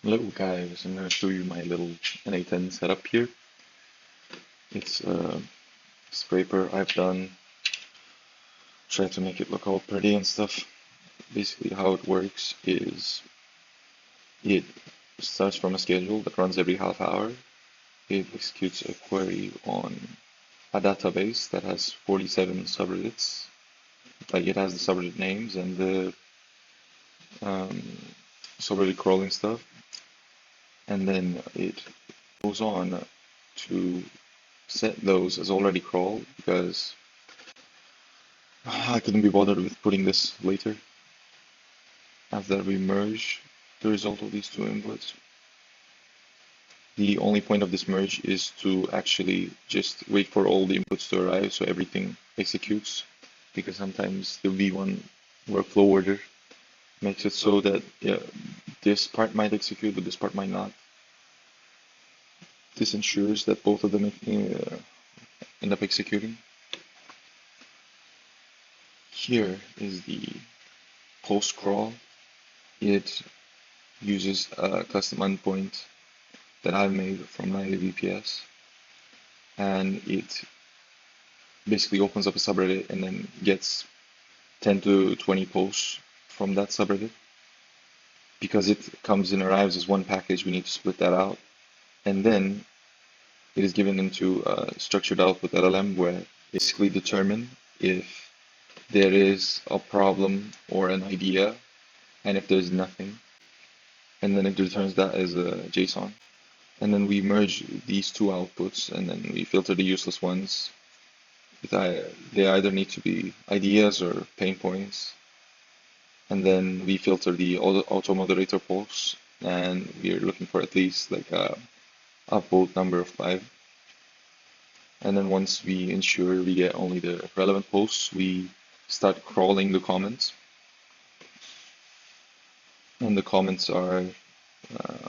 Hello guys, I'm going to show you my little n8n setup here. It's a scraper I've done, try to make it look all pretty and stuff. Basically how it works is it starts from a schedule that runs every half hour. It executes a query on a database that has 47 subreddits. Like it has the subreddit names and the um, subreddit crawling stuff. And then it goes on to set those as already crawled because I couldn't be bothered with putting this later. After we merge the result of these two inputs, the only point of this merge is to actually just wait for all the inputs to arrive so everything executes, because sometimes the V1 workflow order makes it so that this part might execute but this part might not. This ensures that both of them end up executing. Here is the post crawl. It uses a custom endpoint that I've made from my VPS, and it basically opens up a subreddit and then gets 10 to 20 posts from that subreddit. Because it comes and arrives as one package, we need to split that out, and then it is given into a structured output LLM where basically determine if there is a problem or an idea, and if there's nothing, and then it returns that as a JSON. And then we merge these two outputs, and then we filter the useless ones. They either need to be ideas or pain points. And then we filter the auto moderator posts, and we're looking for at least like a upvote number of 5. And then once we ensure we get only the relevant posts, we start crawling the comments. And the comments are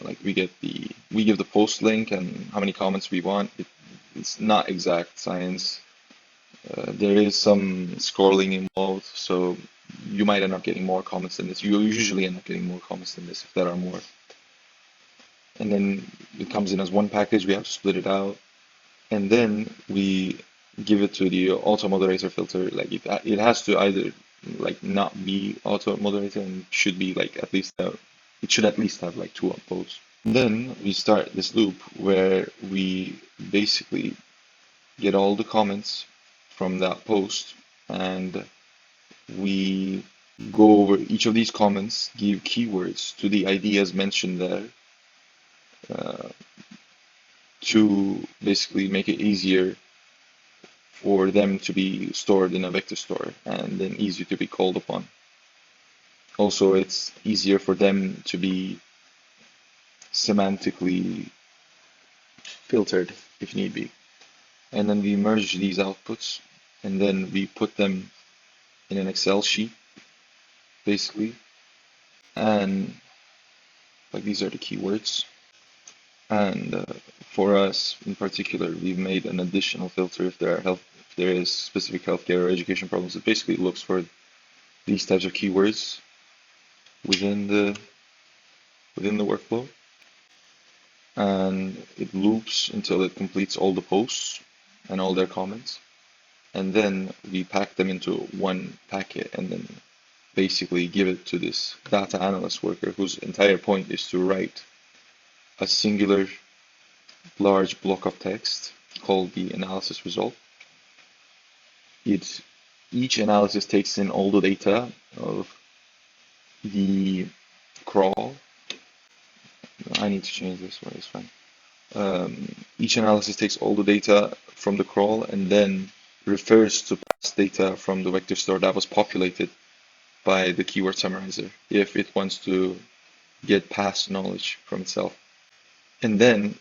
like we give the post link and how many comments we want. It's not exact science. There is some scrolling involved, so you might end up getting more comments than this. You usually end up getting more comments than this if there are more. And then it comes in as one package. We have to split it out, and then we give it to the auto moderator filter. Like it has to either like not be auto moderator and should be like at least it should at least have like 2 upvotes. Then we start this loop where we basically get all the comments from that post, and we go over each of these comments, give keywords to the ideas mentioned there to basically make it easier for them to be stored in a vector store and then easier to be called upon. Also, it's easier for them to be semantically filtered if need be. And then we merge these outputs, and then we put them in an Excel sheet, basically. And like these are the keywords. And for us in particular, we've made an additional filter if there is specific healthcare or education problems. It basically looks for these types of keywords within the workflow, and it loops until it completes all the posts and all their comments, and then we pack them into one packet and then basically give it to this data analyst worker whose entire point is to write a singular large block of text called the analysis result. Each analysis takes in all the data of the crawl. I need to change this, but it's fine. Each analysis takes all the data from the crawl and then refers to past data from the vector store that was populated by the keyword summarizer if it wants to get past knowledge from itself. And then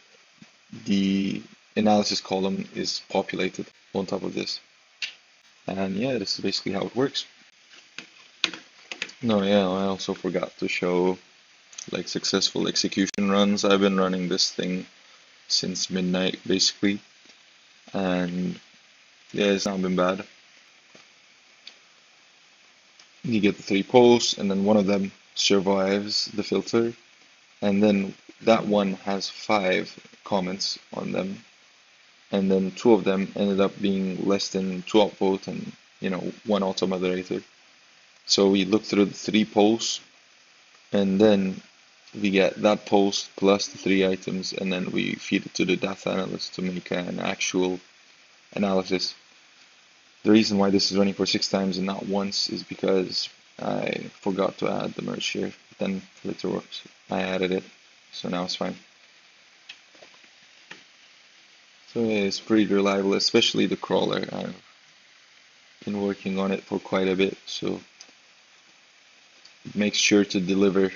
the analysis column is populated on top of this. And yeah, this is basically how it works. No, yeah, I also forgot to show like successful execution runs. I've been running this thing since midnight basically, and yeah, it's not been bad. You get the 3 posts, and then one of them survives the filter, and then that one has 5 comments on them, and then 2 of them ended up being less than 2 upvote and 1 auto moderator. So we look through the 3 posts, and then we get that post plus the 3 items, and then we feed it to the data analyst to make an actual analysis. The reason why this is running for 6 times and not once is because I forgot to add the merge here. Then later works. I added it, so now it's fine. So it's pretty reliable, especially the crawler. I've been working on it for quite a bit, so it makes sure to deliver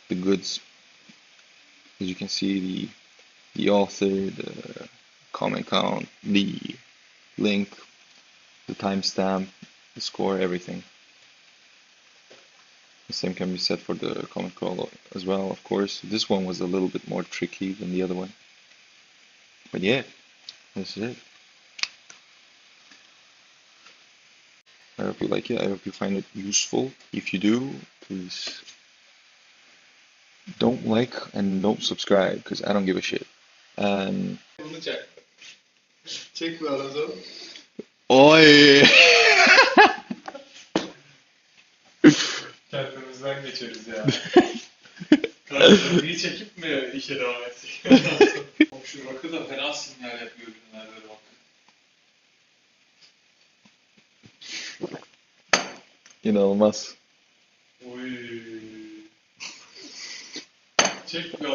the goods. As you can see, the author, the comment count, the link, the timestamp, the score, everything. The same can be said for the comment crawl as well, of course. This one was a little bit more tricky than the other one. But yeah, this is it. I hope you like it. I hope you find it useful. If you do, please don't like and don't subscribe, because I don't give a shit. Bunu çek. Çek bu arada. Oy! Kendimizden geçeriz ya. Karşıyı çekip mi işe devam etsek? Şu rakı da fena sinyal yapıyor günlerde bak. İnanılmaz. Oy. Çek bir